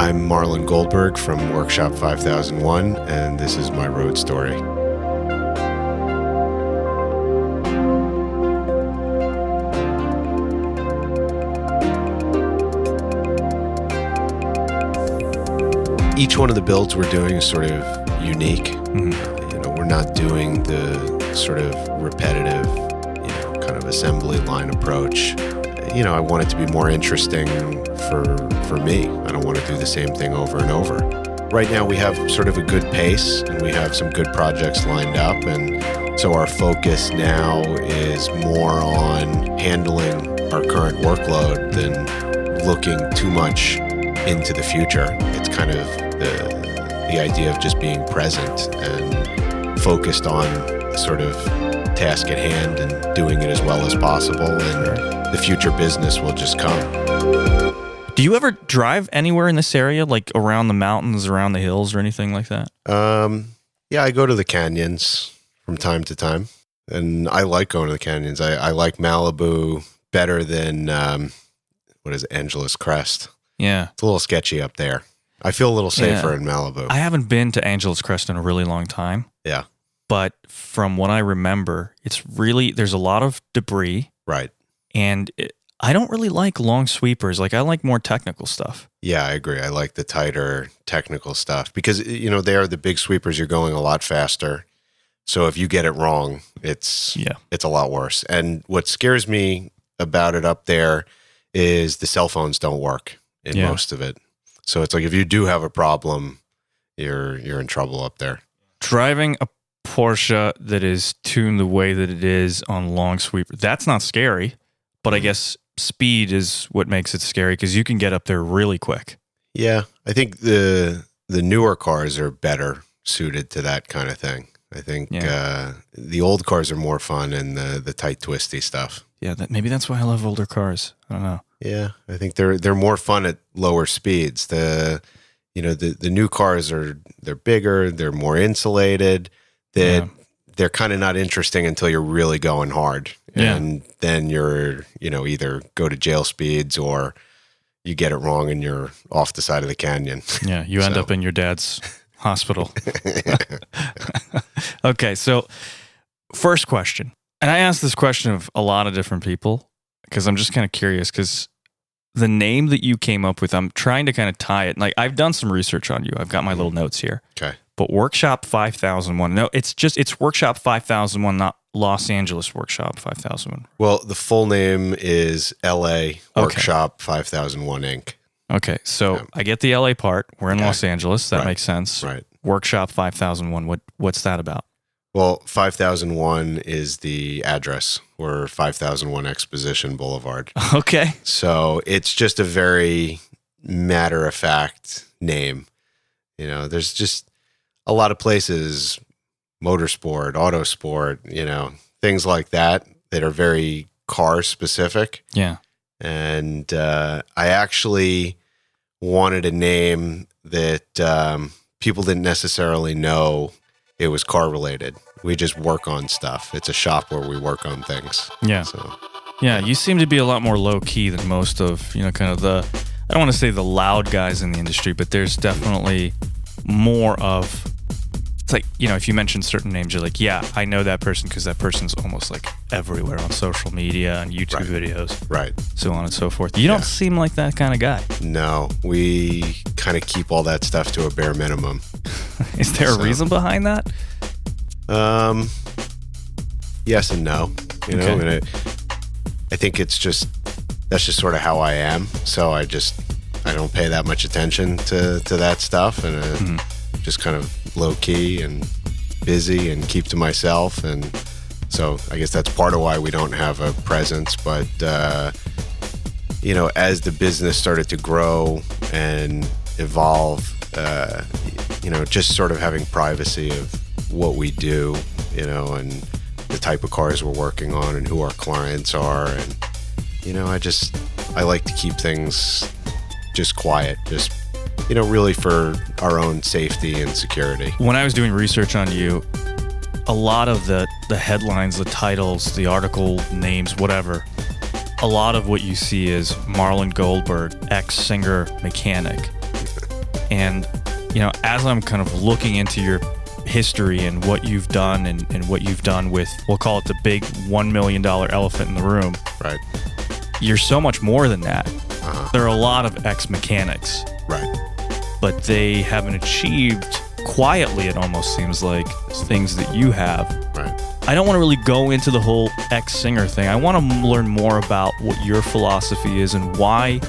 I'm Marlon Goldberg from Workshop 5001, and this is my road story. Each one of the builds we're doing is sort of unique. Mm-hmm. We're not doing the sort of repetitive, kind of assembly line approach. I want it to be more interesting for me. I don't want to do the same thing over and over. Right now we have sort of a good pace and we have some good projects lined up, and so our focus now is more on handling our current workload than looking too much into the future. It's kind of the idea of just being present and focused on the sort of task at hand and doing it as well as possible, and the future business will just come. Do you ever drive anywhere in this area, like around the mountains, around the hills, or anything like that? Yeah, I go to the canyons from time to time, and I like going to the canyons. I like Malibu better than, Angeles Crest. Yeah. It's a little sketchy up there. I feel a little safer in Malibu. I haven't been to Angeles Crest in a really long time. Yeah. But from what I remember, there's a lot of debris. Right. And I don't really like long sweepers. Like, I like more technical stuff. Yeah, I agree. I like the tighter technical stuff because, they are the big sweepers. You're going a lot faster. So if you get it wrong, it's a lot worse. And what scares me about it up there is the cell phones don't work in most of it. So it's like if you do have a problem, you're in trouble up there. Driving a Porsche that is tuned the way that it is on long sweeper, that's not scary. But I guess speed is what makes it scary because you can get up there really quick. Yeah, I think the newer cars are better suited to that kind of thing. I think the old cars are more fun and the tight, twisty stuff. Yeah, maybe that's why I love older cars. I don't know. Yeah, I think they're more fun at lower speeds. The new cars they're bigger, they're more insulated. They're kind of not interesting until you're really going hard. Yeah. And then you're, either go to jail speeds or you get it wrong and you're off the side of the canyon. Yeah, you end up in your dad's hospital. Okay, so first question. And I asked this question of a lot of different people because I'm just kind of curious because the name that you came up with, I'm trying to kind of tie it. Like, I've done some research on you. I've got my little notes here. Okay. But Workshop 5001. No, it's Workshop 5001, not Los Angeles Workshop 5001. Well, the full name is LA Workshop 5001 Inc. Okay, so I get the LA part. We're in Los Angeles. That makes sense. Right. Workshop 5001. What's that about? Well, 5001 is the address. We're 5001 Exposition Boulevard. Okay. So it's just a very matter-of-fact name. There's just a lot of places, motorsport, autosport, things like that are very car specific. Yeah. And I actually wanted a name that people didn't necessarily know it was car related. We just work on stuff. It's a shop where we work on things. Yeah. So, you seem to be a lot more low key than most of, kind of I don't want to say the loud guys in the industry, but there's definitely more of, it's like, if you mention certain names, you're like, yeah, I know that person because that person's almost like everywhere on social media and YouTube videos. Right. So on and so forth. You don't seem like that kind of guy. No, we kind of keep all that stuff to a bare minimum. Is there a reason behind that? Yes and no. And I think that's just sort of how I am. So I don't pay that much attention to that stuff, and just kind of low key and busy and keep to myself. And so I guess that's part of why we don't have a presence. But as the business started to grow and evolve, just sort of having privacy of what we do, and the type of cars we're working on and who our clients are. And, I like to keep things just quiet, just, really for our own safety and security. When I was doing research on you, a lot of the headlines, the titles, the article names, whatever, a lot of what you see is Marlon Goldberg, ex-singer mechanic. And, as I'm kind of looking into your history and what you've done and what you've done with, we'll call it the big $1 million elephant in the room. Right. You're so much more than that. Uh-huh. There are a lot of ex-mechanics. Right. But they haven't achieved, quietly it almost seems like, things that you have. Right. I don't want to really go into the whole ex-singer thing. I want to learn more about what your philosophy is and why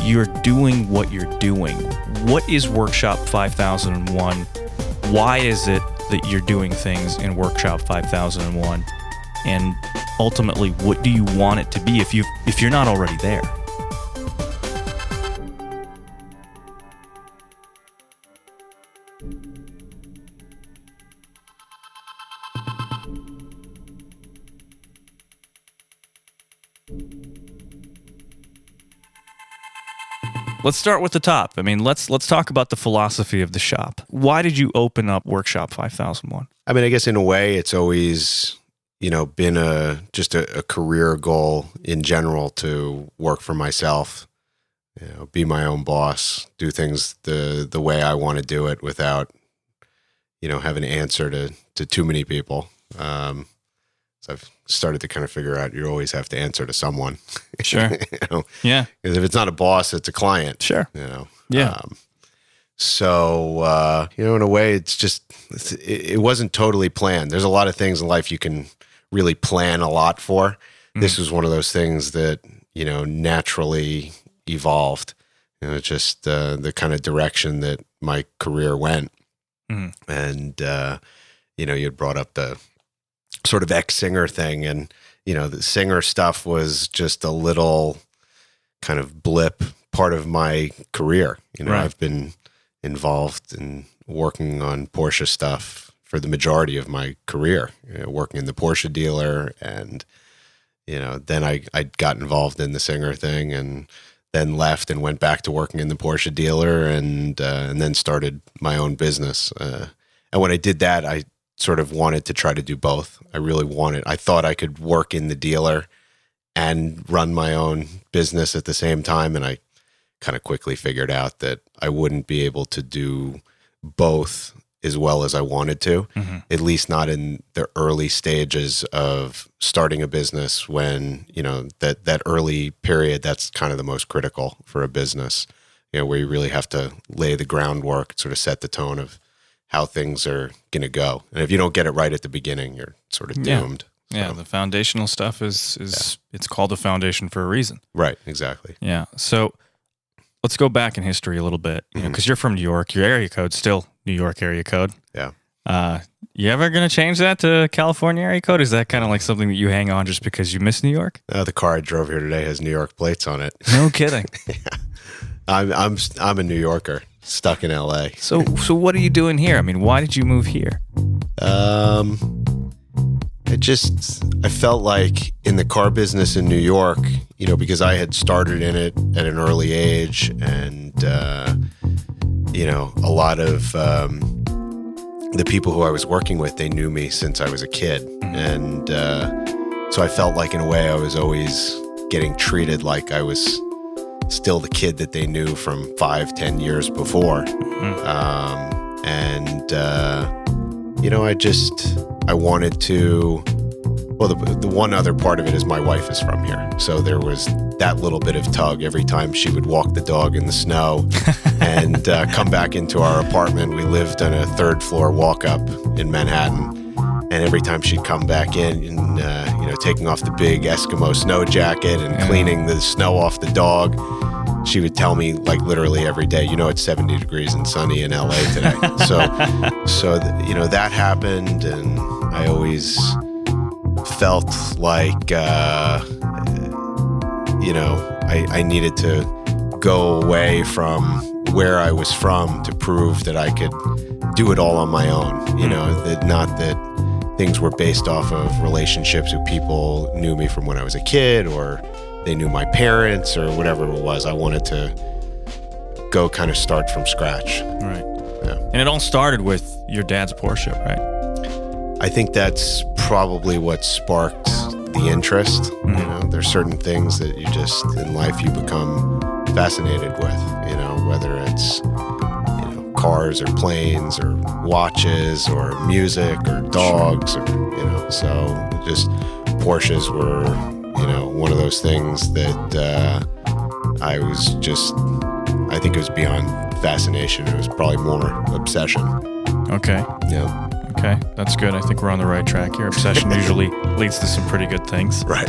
you're doing what you're doing. What is Workshop 5001? Why is it that you're doing things in Workshop 5001? And ultimately, what do you want it to be if you're not already there? Let's start with the top. I mean, let's talk about the philosophy of the shop. Why did you open up Workshop 5001? I mean, I guess in a way, it's always, been just a career goal in general to work for myself, be my own boss, do things the way I want to do it without, having to answer to too many people. So I've started to kind of figure out you always have to answer to someone. Sure. Yeah. Because if it's not a boss, it's a client. Sure. Yeah. So, in a way, it wasn't totally planned. There's a lot of things in life you can really plan a lot for. Mm-hmm. This was one of those things that, naturally evolved. Just the kind of direction that my career went. Mm-hmm. And, you had brought up the sort of ex-singer thing, and the singer stuff was just a little kind of blip part of my career. Right. I've been involved in working on Porsche stuff for the majority of my career, working in the Porsche dealer, and then I got involved in the singer thing, and then left and went back to working in the Porsche dealer, and then started my own business. And when I did that, I sort of wanted to try to do both. I thought I could work in the dealer and run my own business at the same time. And I kind of quickly figured out that I wouldn't be able to do both as well as I wanted to, mm-hmm. at least not in the early stages of starting a business when, that early period, that's kind of the most critical for a business, where you really have to lay the groundwork, sort of set the tone of how things are going to go. And if you don't get it right at the beginning, you're sort of doomed. Yeah, the foundational stuff it's called the foundation for a reason. Right, exactly. Yeah. So let's go back in history a little bit, because you're from New York. Your area code's still New York area code. Yeah. You ever going to change that to California area code? Is that kind of like something that you hang on just because you miss New York? The car I drove here today has New York plates on it. No kidding. Yeah. I'm a New Yorker, stuck in LA. So what are you doing here? I mean, why did you move here? I felt like in the car business in New York, because I had started in it at an early age, and a lot of the people who I was working with, they knew me since I was a kid, and so I felt like in a way I was always getting treated like I was still the kid that they knew from 5-10 years before. Mm-hmm. I wanted to, the one other part of it is my wife is from here. So there was that little bit of tug every time she would walk the dog in the snow and come back into our apartment. We lived on a 3rd floor walk up in Manhattan. And every time she'd come back in and, taking off the big Eskimo snow jacket and cleaning the snow off the dog, she would tell me, like, literally every day, it's 70 degrees and sunny in LA today. That happened, and I always felt like, I needed to go away from where I was from to prove that I could do it all on my own, that not that things were based off of relationships with people knew me from when I was a kid, or they knew my parents, or whatever it was. I wanted to go kind of start from scratch. Right. Yeah. And it all started with your dad's Porsche, right? I think that's probably what sparked the interest. Mm-hmm. There's certain things that you just, in life, you become fascinated with, whether it's cars or planes or watches or music or dogs or, so just Porsches were, one of those things that I think it was beyond fascination. It was probably more obsession. Okay. Yeah. Okay, that's good. I think we're on the right track here. Obsession usually leads to some pretty good things. Right.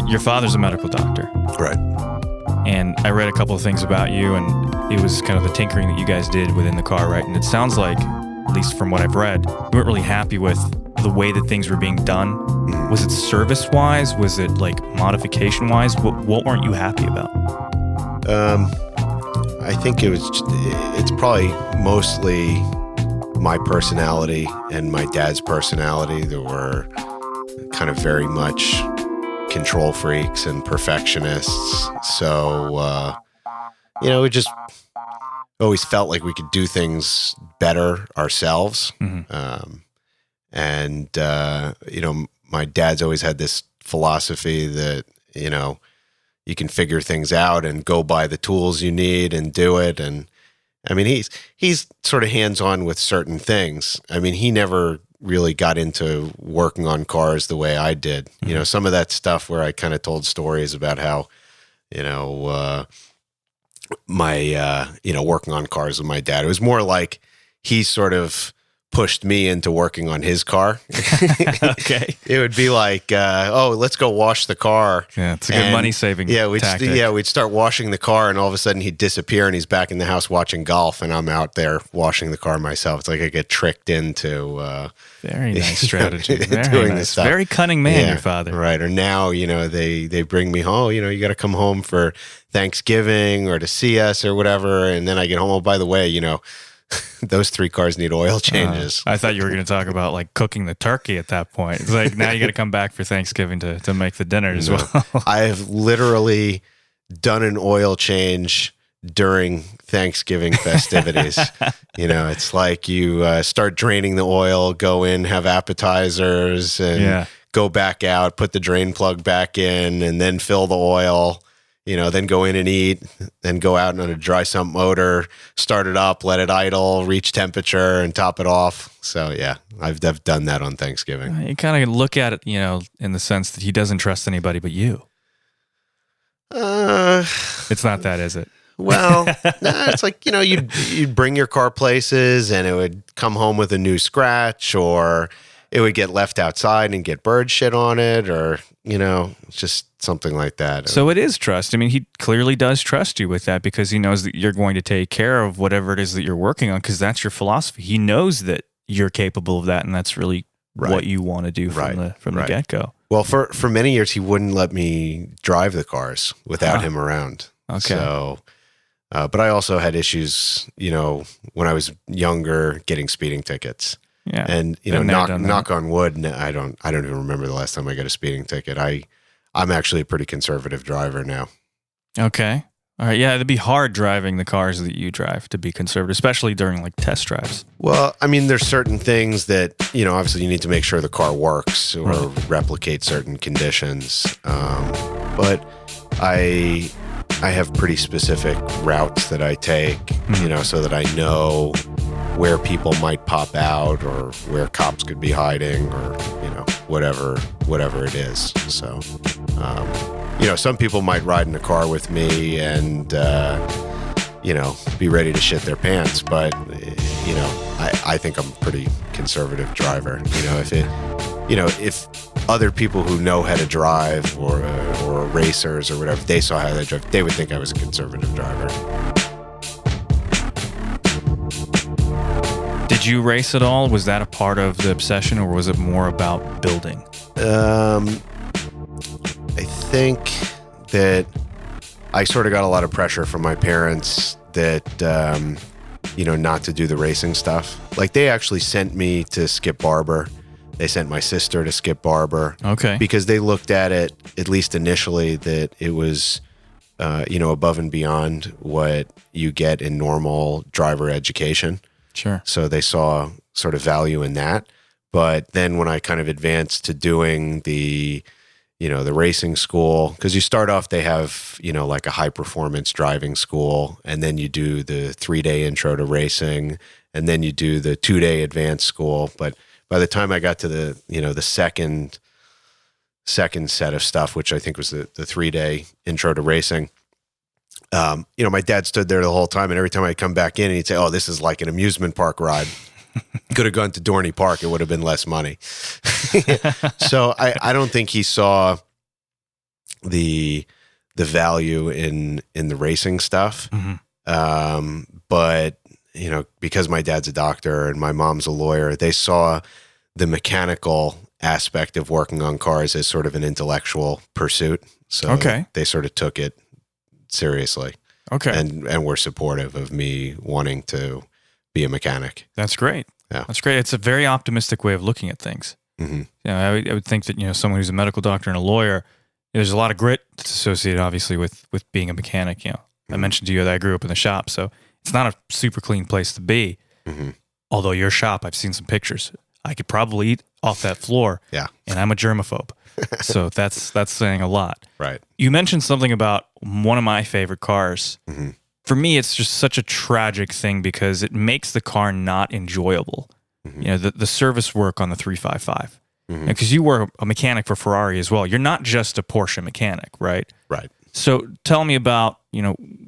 Your father's a medical doctor. Right. And I read a couple of things about you, and it was kind of the tinkering that you guys did within the car, right? And it sounds like, at least from what I've read, you weren't really happy with the way that things were being done. Mm-hmm. Was it service-wise? Was it like modification-wise? What weren't you happy about? I think it's probably mostly my personality and my dad's personality that were kind of very much control freaks and perfectionists. So, we just always felt like we could do things better ourselves. Mm-hmm. My dad's always had this philosophy that, you can figure things out and go buy the tools you need and do it. And I mean, he's sort of hands-on with certain things. I mean, he never really got into working on cars the way I did. Mm-hmm. Some of that stuff where I kind of told stories about how, working on cars with my dad. It was more like he sort of pushed me into working on his car. Okay. It would be like, let's go wash the car. Yeah, it's a good money-saving tactic. We'd start washing the car, and all of a sudden he'd disappear, and he's back in the house watching golf, and I'm out there washing the car myself. It's like I get tricked into... very nice strategy. Very doing nice. This stuff. Very cunning man, your father. Right. Or now, they bring me home, you got to come home for Thanksgiving or to see us or whatever, and then I get home, oh, by the way, those 3 cars need oil changes. I thought you were going to talk about like cooking the turkey at that point. It's like now you got to come back for Thanksgiving to make the dinner as well. I have literally done an oil change during Thanksgiving festivities. It's like you start draining the oil, go in, have appetizers, and go back out, put the drain plug back in, and then fill the oil. Then go in and eat, then go out on a dry sump motor, start it up, let it idle, reach temperature, and top it off. So, yeah, I've done that on Thanksgiving. You kind of look at it, in the sense that he doesn't trust anybody but you. It's not that, is it? Well, it's like, you'd bring your car places, and it would come home with a new scratch, or it would get left outside and get bird shit on it, or, just something like that. So it is trust. I mean, he clearly does trust you with that because he knows that you're going to take care of whatever it is that you're working on because that's your philosophy. He knows that you're capable of that, and that's really what you want to do from the get-go. Well, for many years, he wouldn't let me drive the cars without him around. Okay. So, but I also had issues, when I was younger, getting speeding tickets. Yeah. And knock on wood, I don't even remember the last time I got a speeding ticket. I'm actually a pretty conservative driver now. Okay. All right. Yeah, it'd be hard driving the cars that you drive to be conservative, especially during like test drives. Well, I mean, there's certain things that, obviously you need to make sure the car works or replicate certain conditions. But I have pretty specific routes that I take, so that I know where people might pop out or where cops could be hiding or, whatever it is. So, some people might ride in a car with me and, be ready to shit their pants. But, I think I'm a pretty conservative driver. If other people who know how to drive or racers or whatever, they saw how they drive, they would think I was a conservative driver. Did you race at all? Was that a part of the obsession, or was it more about building? I think that I sort of got a lot of pressure from my parents that, not to do the racing stuff. Like, they actually sent me to Skip Barber. They sent my sister to Skip Barber. Okay. Because they looked at it, at least initially, that it was, above and beyond what you get in normal driver education. Sure. So they saw sort of value in that. But then when I kind of advanced to doing the, the racing school, because you start off, they have, like a high performance driving school, and then you do the 3-day intro to racing, and then you do the 2-day advanced school. But by the time I got to the second set of stuff, which I think was the 3-day intro to racing, my dad stood there the whole time, and every time I'd come back in, he'd say, "Oh, this is like an amusement park ride." Could have gone to Dorney Park. It would have been less money. So I don't think he saw the value in the racing stuff. But, because my dad's a doctor and my mom's a lawyer, they saw the mechanical aspect of working on cars as sort of an intellectual pursuit. So they sort of took it seriously. Okay. And were supportive of me wanting to be a mechanic. That's great. Yeah. That's great. It's a very optimistic way of looking at things. Mm-hmm. I would think that, someone who's a medical doctor and a lawyer, there's a lot of grit that's associated, obviously, with being a mechanic. I mentioned to you that I grew up in the shop, so it's not a super clean place to be. Mm-hmm. Although your shop, I've seen some pictures. I could probably eat off that floor. Yeah. And I'm a germaphobe. So that's saying a lot. Right. You mentioned something about one of my favorite cars. Mm-hmm. For me, it's just such a tragic thing because it makes the car not enjoyable. Mm-hmm. The service work on the 355. Mm-hmm. Because you were a mechanic for Ferrari as well. You're not just a Porsche mechanic, right? Right. So tell me about,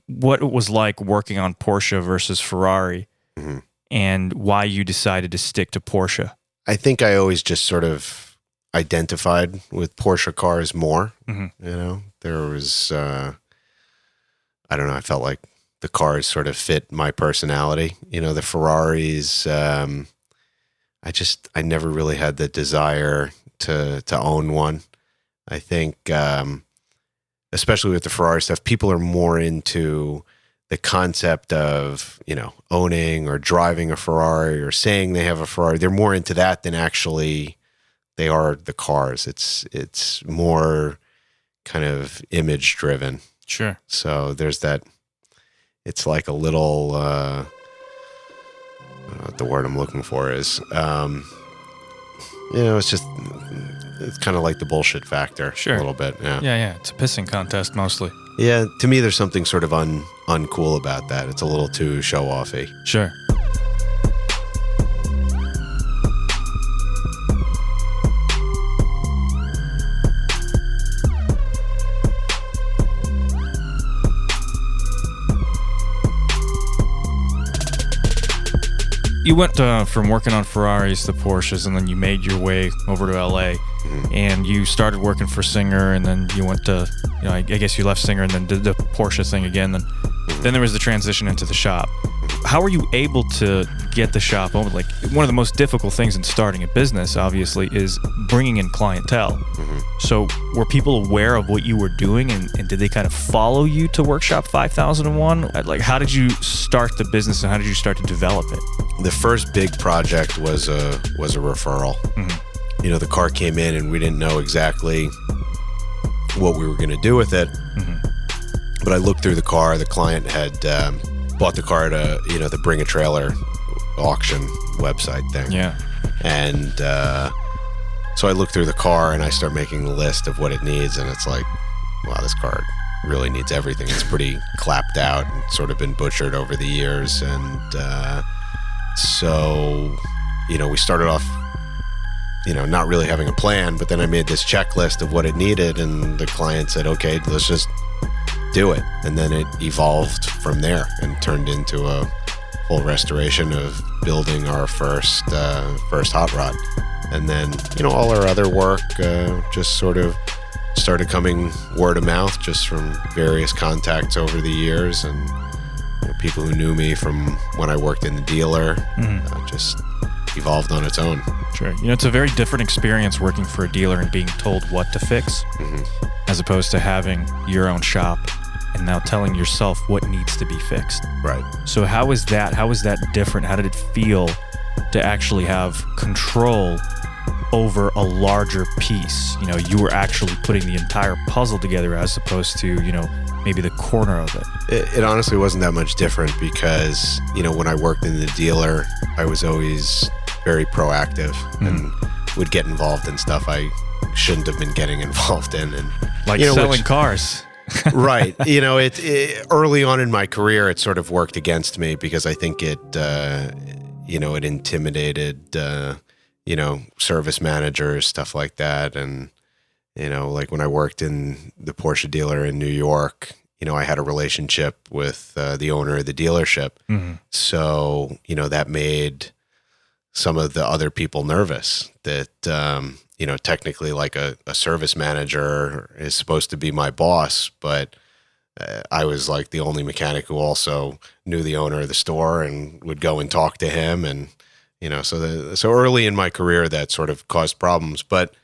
what it was like working on Porsche versus Ferrari and why you decided to stick to Porsche. I think I always just sort of identified with Porsche cars more. Mm-hmm. There was, I don't know, I felt like the cars sort of fit my personality. The Ferraris, I never really had the desire to own one. I think, especially with the Ferrari stuff, people are more into the concept of, owning or driving a Ferrari or saying they have a Ferrari. They're more into that than actually they are the cars. It's more kind of image driven. Sure. So there's that. It's like a little, I don't know what the word I'm looking for is. It's kind of like the bullshit factor. Sure. A little bit. Yeah. Yeah. It's a pissing contest mostly. Yeah. To me, there's something sort of uncool about that. It's a little too show-offy. Sure. You went from working on Ferraris to Porsches, and then you made your way over to LA, and you started working for Singer, and then you went to, I guess you left Singer and then did the Porsche thing again. Then there was the transition into the shop. How were you able to get the shop open? Like, one of the most difficult things in starting a business, obviously, is bringing in clientele. So were people aware of what you were doing, and did they kind of follow you to Workshop 5001? Like, how did you start the business, and how did you start to develop it? The first big project was a referral. The car came in and we didn't know exactly what we were going to do with it. But I looked through the car. The client had bought the car at the Bring a Trailer auction website thing. Yeah. And so I looked through the car and I start making a list of what it needs. And it's like, wow, this car really needs everything. It's pretty clapped out and sort of been butchered over the years. And so, we started off, not really having a plan, but then I made this checklist of what it needed, and the client said, okay, let's just do it. And then it evolved from there and turned into a full restoration of building our first hot rod. And then, all our other work just sort of started coming word of mouth just from various contacts over the years, and people who knew me from when I worked in the dealer. Just evolved on its own. Sure. It's a very different experience working for a dealer and being told what to fix, as opposed to having your own shop and now telling yourself what needs to be fixed. Right. So how is that different? How did it feel to actually have control over a larger piece? You were actually putting the entire puzzle together as opposed to, maybe the corner of it. It honestly wasn't that much different because, when I worked in the dealer, I was always very proactive and would get involved in stuff I shouldn't have been getting involved in, and like selling cars. Right. It early on in my career, it sort of worked against me because I think it intimidated, service managers, stuff like that. And, like when I worked in the Porsche dealer in New York, I had a relationship with the owner of the dealership. Mm-hmm. So, that made some of the other people nervous that, technically like a service manager is supposed to be my boss, but I was like the only mechanic who also knew the owner of the store and would go and talk to him. And, so early in my career that sort of caused problems, but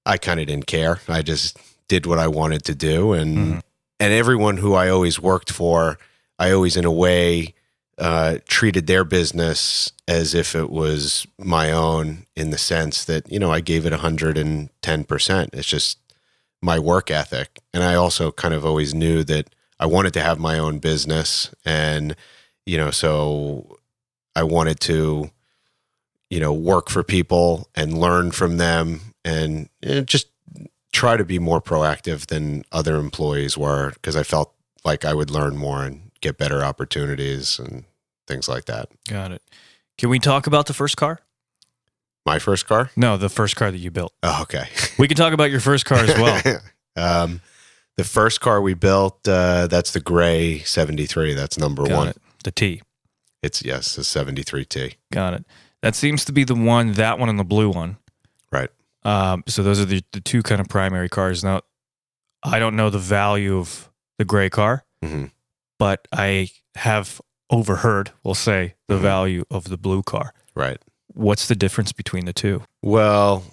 I kind of didn't care. I just did what I wanted to do. And everyone who I always worked for, I always in a way treated their business as if it was my own, in the sense that, I gave it 110%. It's just my work ethic. And I also kind of always knew that I wanted to have my own business. And, so I wanted to, work for people and learn from them and just try to be more proactive than other employees were, because I felt like I would learn more and get better opportunities and things like that. Got it. Can we talk about the first car? My first car? No, the first car that you built. Oh, okay. We can talk about your first car as well. The first car we built, that's the gray 73. That's number Got one. it. The T. It's the 73T. Got it. That seems to be the one, that one and the blue one. Right. So those are the two kind of primary cars. Now, I don't know the value of the gray car, but I have overheard, we'll say, the value of the blue car. Right. What's the difference between the two? Well,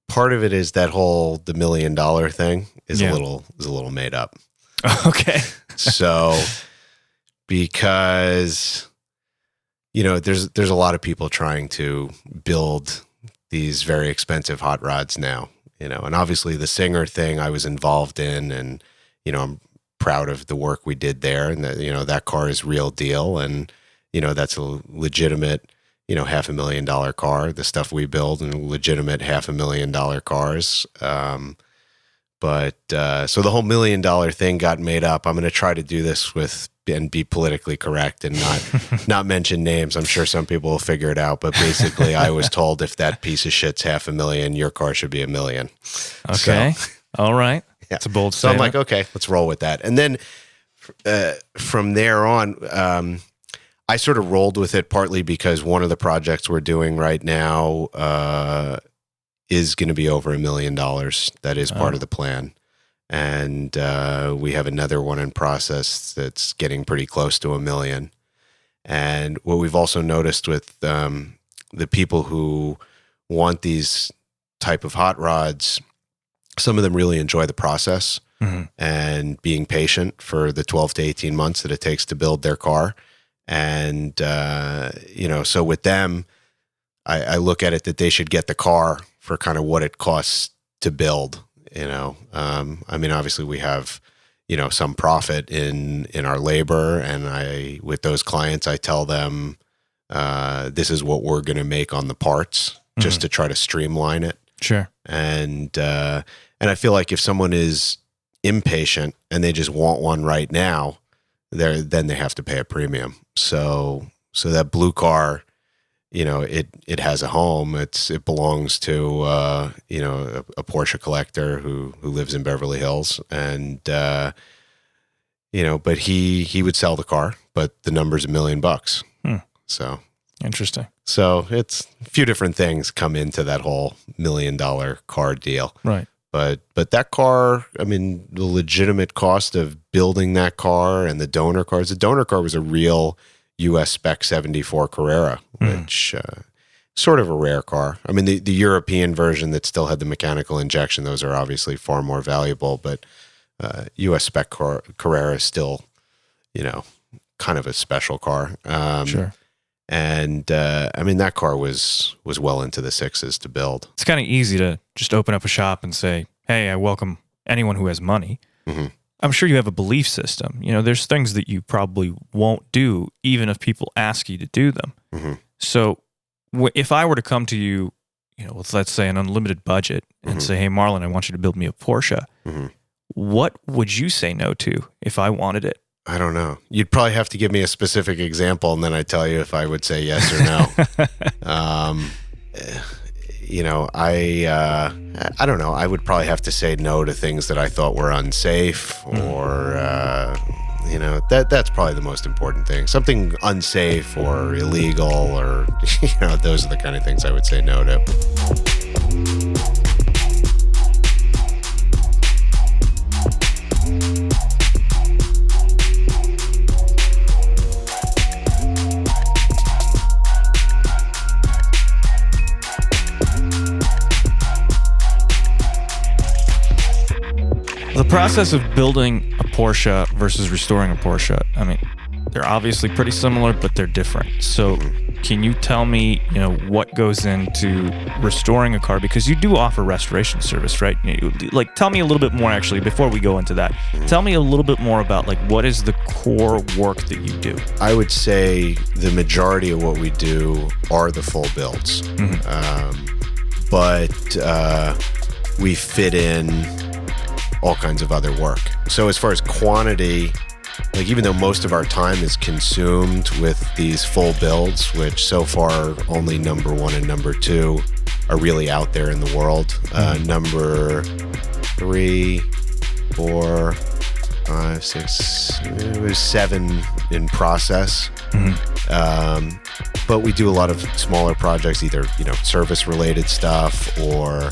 part of it is that whole the $1 million thing is a little made up. Okay. So because there's a lot of people trying to build these very expensive hot rods now, and obviously the Singer thing I was involved in, and I'm proud of the work we did there, and that that car is real deal, and that's a legitimate $500,000 car. The stuff we build and legitimate $500,000 cars. But so the whole $1 million thing got made up. I'm going to try to do this and be politically correct and not mention names. I'm sure some people will figure it out. But basically, I was told if that piece of shit's $500,000, your car should be $1 million. Okay. So, all right. Yeah. It's a bold statement. So I'm like, okay, let's roll with that. And then from there on, I sort of rolled with it partly because one of the projects we're doing right now is going to be over $1 million. That is part of the plan. And we have another one in process that's getting pretty close to $1 million. And what we've also noticed with the people who want these type of hot rods, some of them really enjoy the process and being patient for the 12 to 18 months that it takes to build their car. And, so with them, I look at it that they should get the car for kind of what it costs to build, I mean, obviously we have, some profit in our labor, and with those clients, I tell them, this is what we're going to make on the parts just to try to streamline it. Sure. And I feel like if someone is impatient and they just want one right now, then they have to pay a premium. So that blue car, it has a home. It belongs to a Porsche collector who lives in Beverly Hills, and but he would sell the car, but the number's $1 million. So interesting. So it's a few different things come into that whole $1 million car deal, right? But that car, I mean, the legitimate cost of building that car and the donor cars. The donor car was a real U.S. spec 74 Carrera, which sort of a rare car. I mean, the European version that still had the mechanical injection, those are obviously far more valuable, but U.S. spec Carrera is still, kind of a special car. Sure. And I mean, that car was well into the sixes to build. It's kind of easy to just open up a shop and say, hey, I welcome anyone who has money. I'm sure you have a belief system. There's things that you probably won't do, even if people ask you to do them. So if I were to come to you, with, let's say, an unlimited budget and say, hey, Marlon, I want you to build me a Porsche. What would you say no to if I wanted it? I don't know. You'd probably have to give me a specific example, and then I tell you if I would say yes or no. I don't know. I would probably have to say no to things that I thought were unsafe, or that's probably the most important thing. Something unsafe or illegal, or those are the kind of things I would say no to. The process of building a Porsche versus restoring a Porsche, I mean, they're obviously pretty similar, but they're different. So can you tell me, what goes into restoring a car? Because you do offer restoration service, right? Like, tell me a little bit more, actually, before we go into that. Tell me a little bit more about, like, what is the core work that you do? I would say the majority of what we do are the full builds. But we fit in all kinds of other work. So as far as quantity, like, even though most of our time is consumed with these full builds, which so far only number 1 and number 2 are really out there in the world. Number 3, 4, 5, 6, it was 7 in process. But we do a lot of smaller projects, either service related stuff or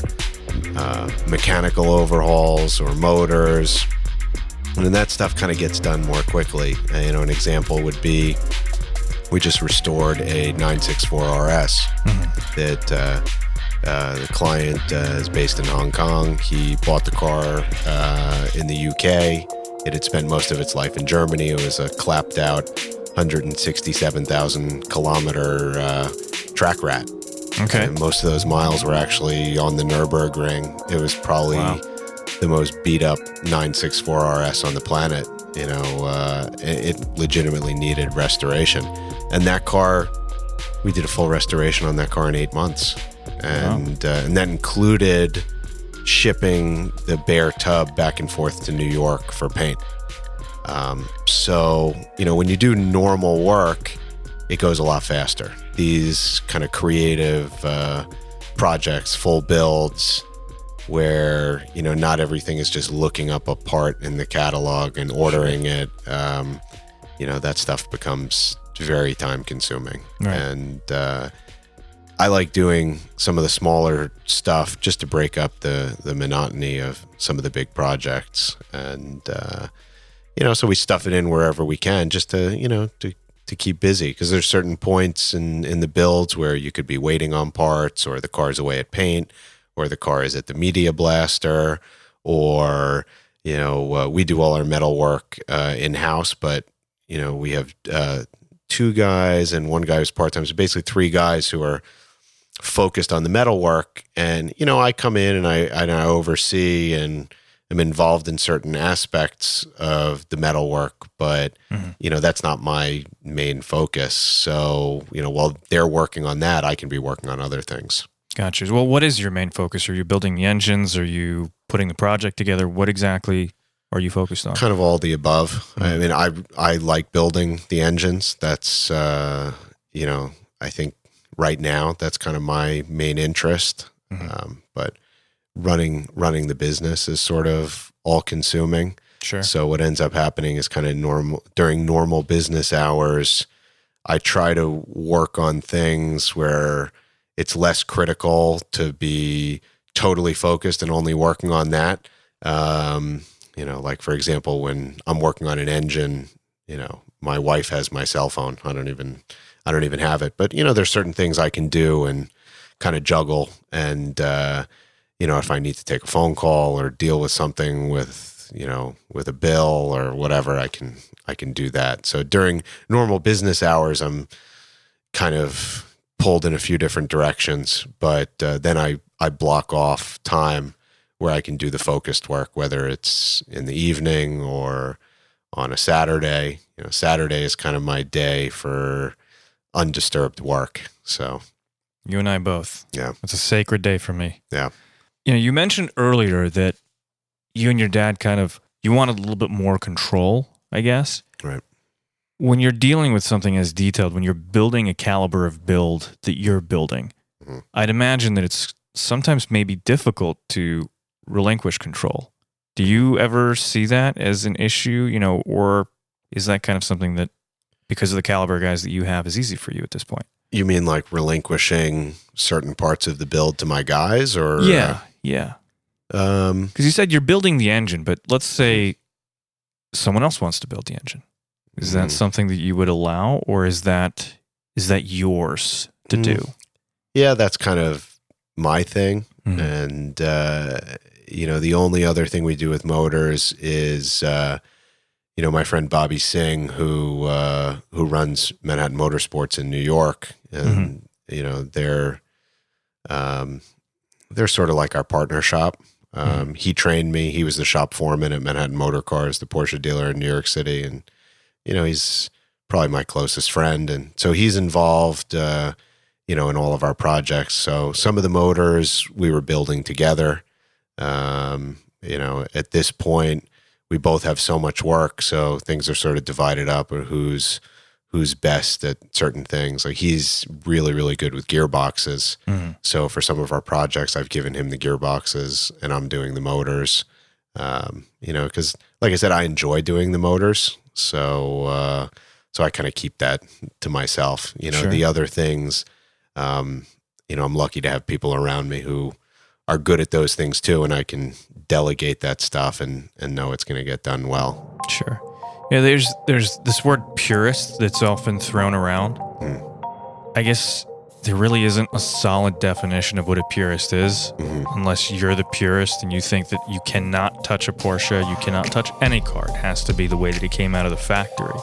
mechanical overhauls or motors, and then that stuff kind of gets done more quickly. An example would be we just restored a 964 RS that the client is based in Hong Kong. He bought the car in the UK. It had spent most of its life in Germany. It was a clapped out 167,000 kilometer track rat. Okay. And most of those miles were actually on the Nürburgring. It was probably the most beat up 964 RS on the planet. It legitimately needed restoration. And that car, we did a full restoration on that car in 8 months. And that included shipping the bare tub back and forth to New York for paint. So, when you do normal work, it goes a lot faster. These kind of creative projects, full builds, where not everything is just looking up a part in the catalog and ordering it. That stuff becomes very time consuming. Right. And I like doing some of the smaller stuff just to break up the monotony of some of the big projects. And so we stuff it in wherever we can, just to keep busy, because there's certain points in the builds where you could be waiting on parts, or the car's away at paint, or the car is at the media blaster, or we do all our metal work in-house, but we have 2 guys and 1 guy who's part-time, so basically 3 guys who are focused on the metal work. And I come in and I oversee and am involved in certain aspects of the metal work, but that's not my main focus. So while they're working on that, I can be working on other things. Gotcha. Well, what is your main focus? Are you building the engines? Are you putting the project together? What exactly are you focused on? Kind of all the above. I mean, I like building the engines. That's I think right now that's kind of my main interest. But running the business is sort of all consuming. Sure. So what ends up happening is kind of during normal business hours, I try to work on things where it's less critical to be totally focused and only working on that. Like, for example, when I'm working on an engine, my wife has my cell phone. I don't even have it, but there's certain things I can do and kind of juggle. And, if I need to take a phone call or deal with something with a bill or whatever, I can do that. So during normal business hours, I'm kind of pulled in a few different directions, but then I block off time where I can do the focused work, whether it's in the evening or on a Saturday. Saturday is kind of my day for undisturbed work. So You and I both. Yeah. It's a sacred day for me. Yeah. You mentioned earlier that you and your dad you wanted a little bit more control, I guess. Right. When you're dealing with something as detailed, when you're building a caliber of build that you're building, I'd imagine that it's sometimes maybe difficult to relinquish control. Do you ever see that as an issue, or is that kind of something that, because of the caliber of guys that you have, is easy for you at this point? You mean like relinquishing certain parts of the build to my guys, or? Yeah. Because you said you're building the engine, but let's say someone else wants to build the engine. Is that something that you would allow, or is that yours to do? Yeah, that's kind of my thing. And, the only other thing we do with motors is, my friend Bobby Singh, who runs Manhattan Motorsports in New York, and, they're sort of like our partner shop. He trained me. He was the shop foreman at Manhattan Motor Cars, the Porsche dealer in New York City. And, he's probably my closest friend. And so he's involved, in all of our projects. So some of the motors we were building together. At this point, we both have so much work. So things are sort of divided up, or who's best at certain things. Like, he's really, really good with gearboxes. So for some of our projects, I've given him the gearboxes and I'm doing the motors, because like I said, I enjoy doing the motors. So I kind of keep that to myself. Sure. The other things, I'm lucky to have people around me who are good at those things too. And I can delegate that stuff and know it's going to get done well. Sure. Yeah, there's this word purist that's often thrown around. I guess there really isn't a solid definition of what a purist is, unless you're the purist and you think that you cannot touch a Porsche, you cannot touch any car. It has to be the way that it came out of the factory.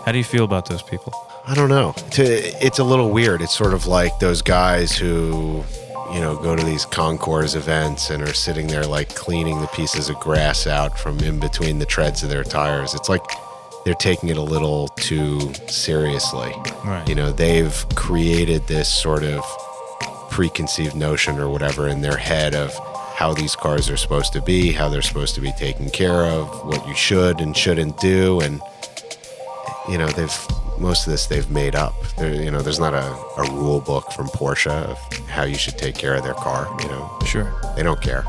How do you feel about those people? I don't know. It's a little weird. It's sort of like those guys who, go to these concours events and are sitting there like cleaning the pieces of grass out from in between the treads of their tires. It's like they're taking it a little too seriously. Right. They've created this sort of preconceived notion or whatever in their head of how these cars are supposed to be, how they're supposed to be taken care of, what you should and shouldn't do. And, most of this they've made up. There's not a rule book from Porsche of how you should take care of their car. Sure. They don't care.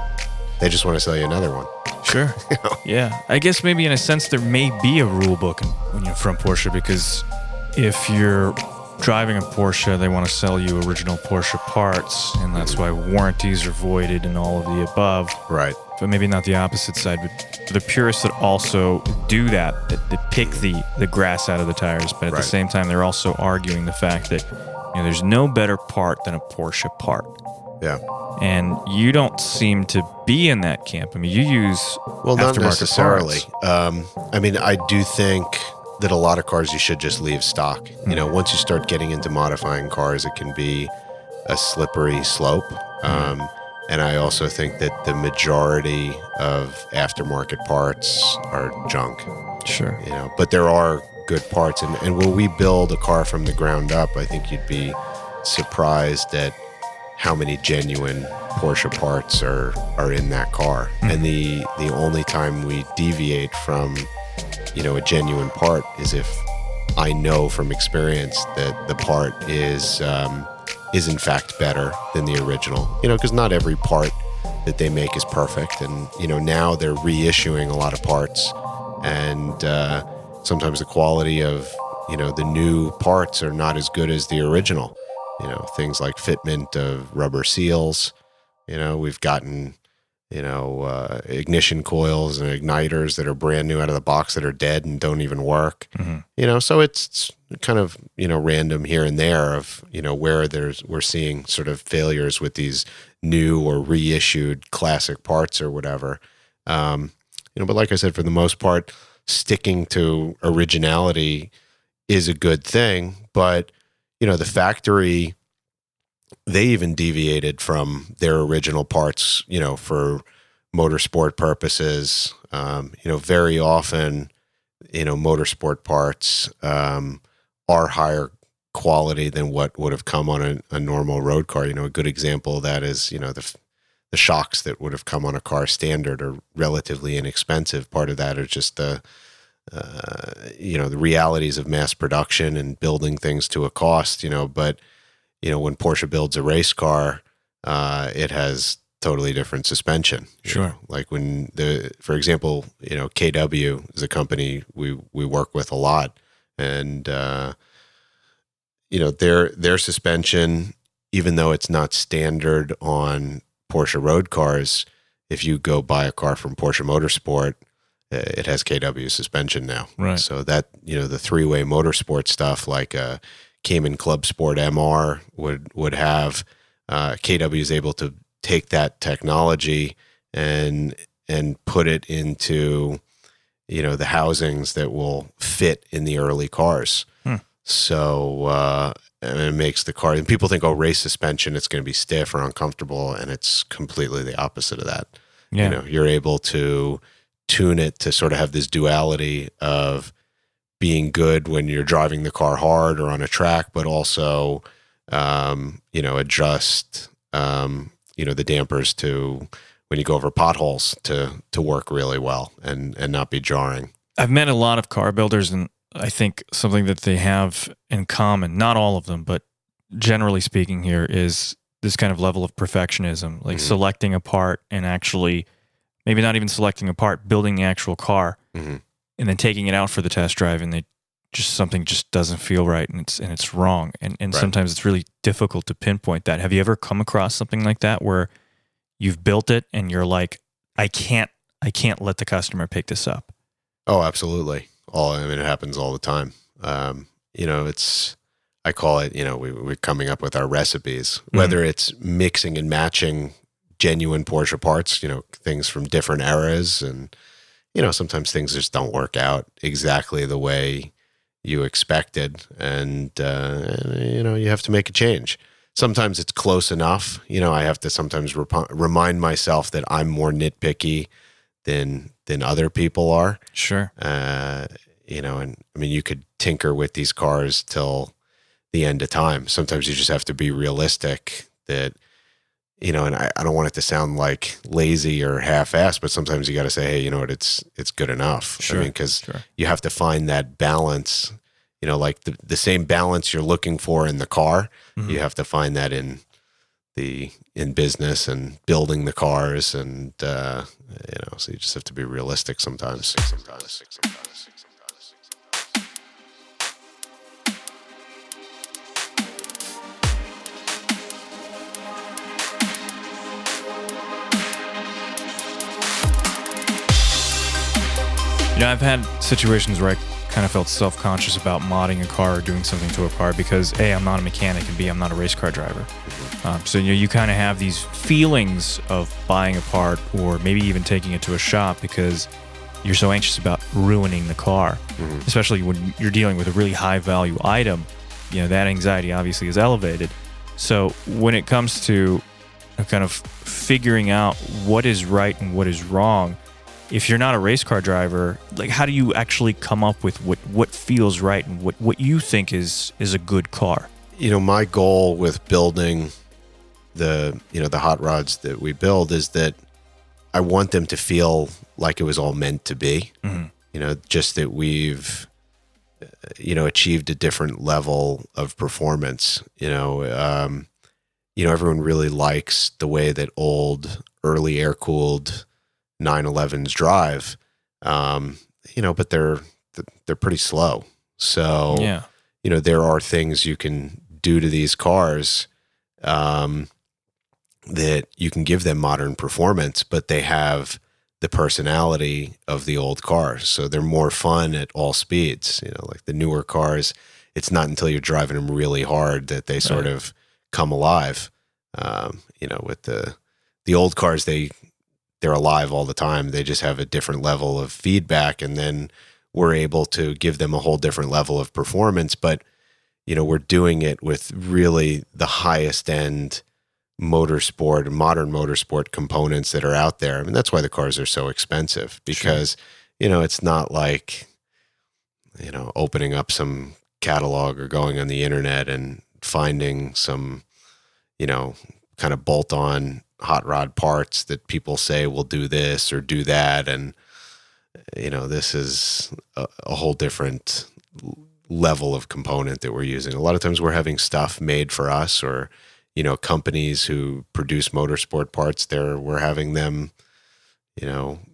They just want to sell you another one. Sure. Yeah. I guess maybe in a sense there may be a rule book when you're from Porsche, because if you're driving a Porsche, they want to sell you original Porsche parts, and that's why warranties are voided and all of the above. Right. But maybe not the opposite side, but for the purists that also do that pick the grass out of the tires, but at the same time, they're also arguing the fact that there's no better part than a Porsche part. Yeah. And you don't seem to be in that camp. I mean, you use not necessarily. Parts. I do think that a lot of cars you should just leave stock. Once you start getting into modifying cars, it can be a slippery slope. And I also think that the majority of aftermarket parts are junk. Sure. But there are good parts. And when we build a car from the ground up, I think you'd be surprised at how many genuine Porsche parts are in that car. And the only time we deviate from, a genuine part is if I know from experience that the part is in fact better than the original, because not every part that they make is perfect. And, now they're reissuing a lot of parts, and sometimes the quality of, the new parts are not as good as the original. Things like fitment of rubber seals. We've gotten, ignition coils and igniters that are brand new out of the box that are dead and don't even work. So it's kind of, random here and there of, where we're seeing sort of failures with these new or reissued classic parts or whatever. But like I said, for the most part, sticking to originality is a good thing. But, the factory, they even deviated from their original parts, for motorsport purposes. Very often, motorsport parts are higher quality than what would have come on a normal road car. A good example of that is, the shocks that would have come on a car standard are relatively inexpensive. Part of that are just the realities of mass production and building things to a cost, but, when Porsche builds a race car, it has totally different suspension. Sure. Like for example, KW is a company we work with a lot, and, their suspension, even though it's not standard on Porsche road cars, if you go buy a car from Porsche Motorsport, it has KW suspension now. Right. So that, the three-way motorsport stuff like Cayman Club Sport MR would have, KW is able to take that technology and put it into, the housings that will fit in the early cars. So, and it makes the car, and people think, race suspension, it's going to be stiff or uncomfortable, and it's completely the opposite of that. Yeah. You're able to tune it to sort of have this duality of being good when you're driving the car hard or on a track, but also, adjust, the dampers to when you go over potholes to work really well and not be jarring. I've met a lot of car builders, and I think something that they have in common, not all of them, but generally speaking here, is this kind of level of perfectionism, like selecting a part and actually, maybe not even selecting a part, building the actual car, and then taking it out for the test drive, and something just doesn't feel right, and it's wrong, and Right. Sometimes it's really difficult to pinpoint that. Have you ever come across something like that where you've built it and you're like, I can't let the customer pick this up? Oh, absolutely. It happens all the time. I call it, we're coming up with our recipes, whether it's mixing and matching genuine Porsche parts, things from different eras. And, sometimes things just don't work out exactly the way you expected. And, you have to make a change. Sometimes it's close enough. I have to sometimes remind myself that I'm more nitpicky than other people are. Sure. You could tinker with these cars till the end of time. Sometimes you just have to be realistic that, and I don't want it to sound like lazy or half-assed, but sometimes you got to say, hey, it's good enough. Sure. Because you have to find that balance, like the same balance you're looking for in the car, you have to find that in business and building the cars, and so you just have to be realistic sometimes. I've had situations where I kind of felt self-conscious about modding a car or doing something to a car because A, I'm not a mechanic, and B, I'm not a race car driver. So you kind of have these feelings of buying a part or maybe even taking it to a shop because you're so anxious about ruining the car, especially when you're dealing with a really high-value item. That anxiety obviously is elevated. So when it comes to kind of figuring out what is right and what is wrong, if you're not a race car driver, like how do you actually come up with what feels right and what you think is a good car? My goal with building the hot rods that we build is that I want them to feel like it was all meant to be. Just that we've achieved a different level of performance. Everyone really likes the way that old early air-cooled 911s drive, but they're pretty slow. So, there are things you can do to these cars that you can give them modern performance, but they have the personality of the old cars. So they're more fun at all speeds. Like the newer cars, it's not until you're driving them really hard that they sort of come alive. With the old cars, they're alive all the time. They just have a different level of feedback, and then we're able to give them a whole different level of performance. But, we're doing it with really the highest end motorsport, modern motorsport components that are out there. I mean, that's why the cars are so expensive, because, it's not like, opening up some catalog or going on the internet and finding some, kind of bolt-on hot rod parts that people say will do this or do that. And, this is a whole different level of component that we're using. A lot of times we're having stuff made for us, or, companies who produce motorsport parts we're having them,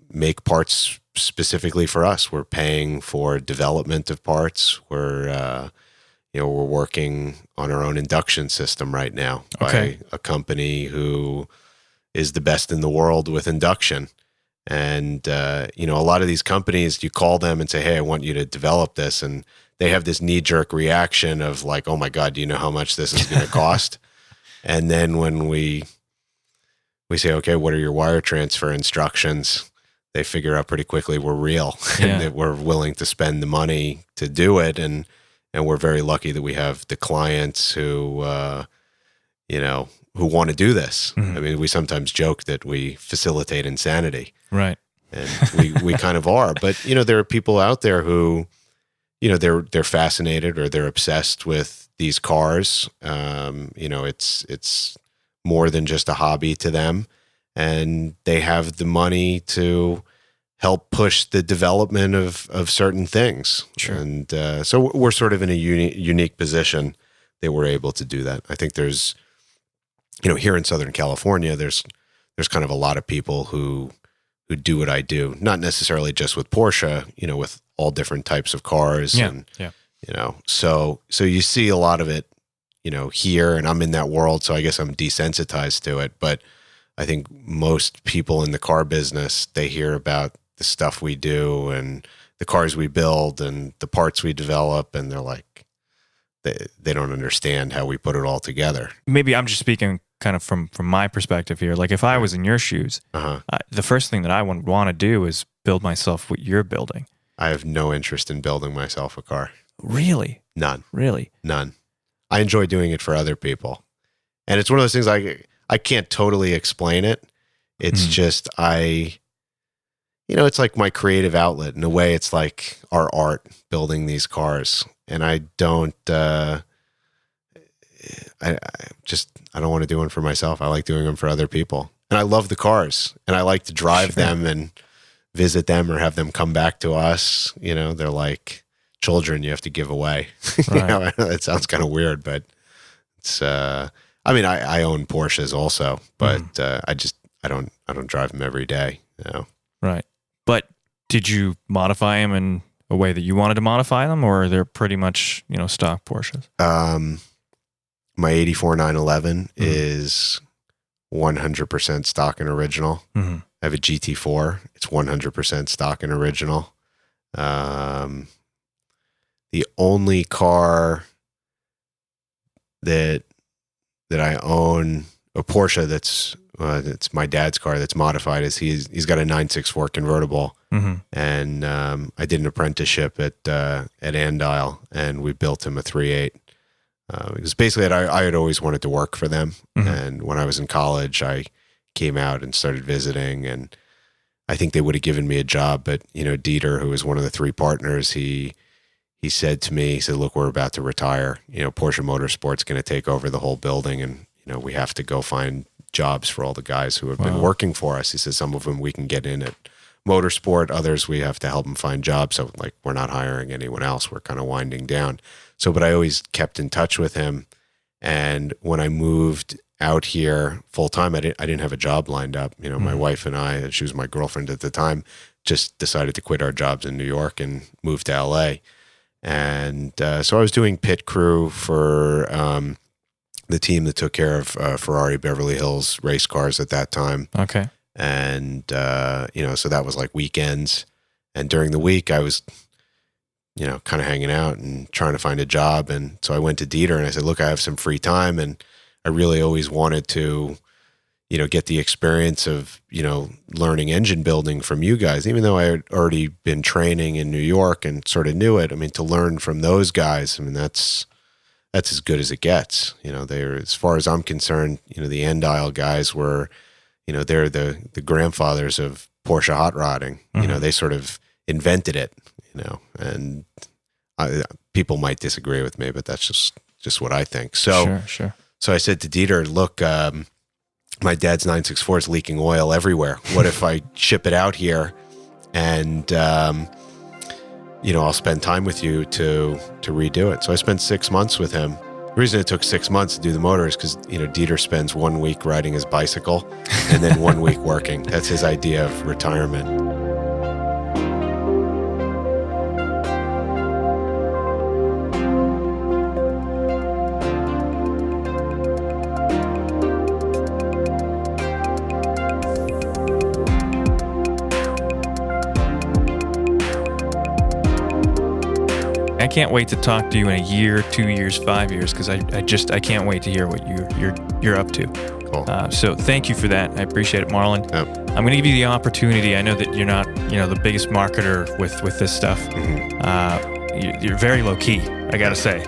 make parts specifically for us. We're paying for development of parts. We're working on our own induction system right now by a company who is the best in the world with induction. And, a lot of these companies, you call them and say, hey, I want you to develop this. And they have this knee-jerk reaction of like, oh my God, do you know how much this is going to cost? And then when we say, okay, what are your wire transfer instructions? They figure out pretty quickly we're real and that we're willing to spend the money to do it. And we're very lucky that we have the clients who, who want to do this. Mm-hmm. I mean, we sometimes joke that we facilitate insanity. Right. And we kind of are. But, there are people out there who, they're fascinated or they're obsessed with these cars. It's more than just a hobby to them. And they have the money to help push the development of certain things. Sure. And so we're sort of in a unique position that we're able to do that. I think there's, here in Southern California, there's kind of a lot of people who do what I do, not necessarily just with Porsche, with all different types of cars. So you see a lot of it, here, and I'm in that world. So I guess I'm desensitized to it. But I think most people in the car business, they hear about the stuff we do and the cars we build and the parts we develop, and they're like, they don't understand how we put it all together. Maybe I'm just speaking kind of from my perspective here. Like if I was in your shoes, the first thing that I would want to do is build myself what you're building. I have no interest in building myself a car. Really? None. Really? None. I enjoy doing it for other people. And it's one of those things I can't totally explain it. It's just it's like my creative outlet. In a way, it's like our art, building these cars. And I don't, I don't want to do them for myself. I like doing them for other people. And I love the cars. And I like to drive them and visit them or have them come back to us. They're like children you have to give away. Right. It sounds kind of weird, but it's, I own Porsches also, but I don't drive them every day. Right. But did you modify them in a way that you wanted to modify them, or they're pretty much, stock Porsches? My 84 911 is 100% stock and original. I have a GT4. It's 100% stock and original. The only car that I own, a Porsche that's my dad's car that's modified, is he's got a 964 convertible, and I did an apprenticeship at Andile, and we built him a 3.8. Because basically I had always wanted to work for them, and when I was in college, I came out and started visiting, and I think they would have given me a job, but Dieter, who was one of the three partners, he said to me, he said, look, we're about to retire. Porsche Motorsport's going to take over the whole building, and we have to go find jobs for all the guys who have been working for us. He says some of them we can get in at Motorsport, others we have to help them find jobs. So like we're not hiring anyone else. We're kind of winding down. So, but I always kept in touch with him. And when I moved out here full time, I didn't have a job lined up. My wife and I, she was my girlfriend at the time, just decided to quit our jobs in New York and move to LA. And so I was doing pit crew for the team that took care of Ferrari Beverly Hills race cars at that time. Okay. And, so that was like weekends. And during the week I was, kind of hanging out and trying to find a job. And so I went to Dieter and I said, look, I have some free time. And I really always wanted to, get the experience of, learning engine building from you guys, even though I had already been training in New York and sort of knew it. I mean, to learn from those guys, that's as good as it gets. They're, as far as I'm concerned, the Andile guys were, they're the grandfathers of Porsche hot rodding. They sort of invented it, and people might disagree with me, but that's just what I think. So, Sure. So I said to Dieter, look, my dad's 964 is leaking oil everywhere. What if I ship it out here and, I'll spend time with you to redo it. So I spent 6 months with him. The reason it took 6 months to do the motor is because, Dieter spends 1 week riding his bicycle and then 1 week working. That's his idea of retirement. I can't wait to talk to you in a year, 2 years, 5 years, because I can't wait to hear what you're up to. Cool. So thank you for that. I appreciate it, Marlon. Yep. I'm going to give you the opportunity. I know that you're not, the biggest marketer with this stuff. Mm-hmm. You're very low key, I got to say.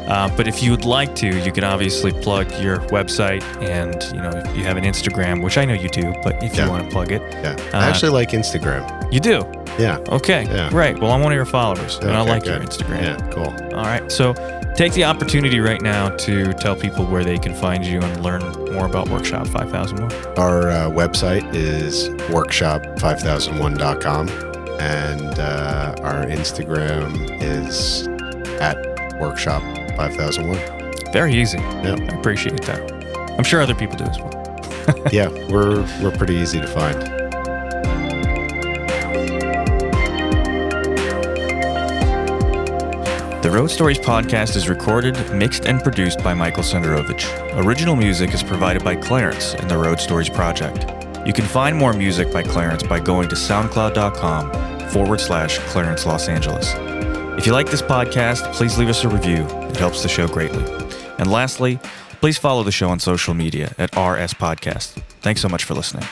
But if you would like to, you can obviously plug your website, and if you have an Instagram, which I know you do, but if you want to plug it, I actually like Instagram. You do. Yeah. Okay. Yeah. Great. Well, I'm one of your followers, and I like good. your Instagram. Yeah. Cool. All right. So take the opportunity right now to tell people where they can find you and learn more about Workshop 5001. Our website is workshop5001.com, and our Instagram is at workshop5001. Very easy. Yep. I appreciate that. I'm sure other people do as well. Yeah, we're pretty easy to find. The Road Stories podcast is recorded, mixed, and produced by Michael Senderovich. Original music is provided by Clarence in the Road Stories project. You can find more music by Clarence by going to soundcloud.com/Clarence Los Angeles. If you like this podcast, please leave us a review. It helps the show greatly. And lastly, please follow the show on social media at RS Podcast. Thanks so much for listening.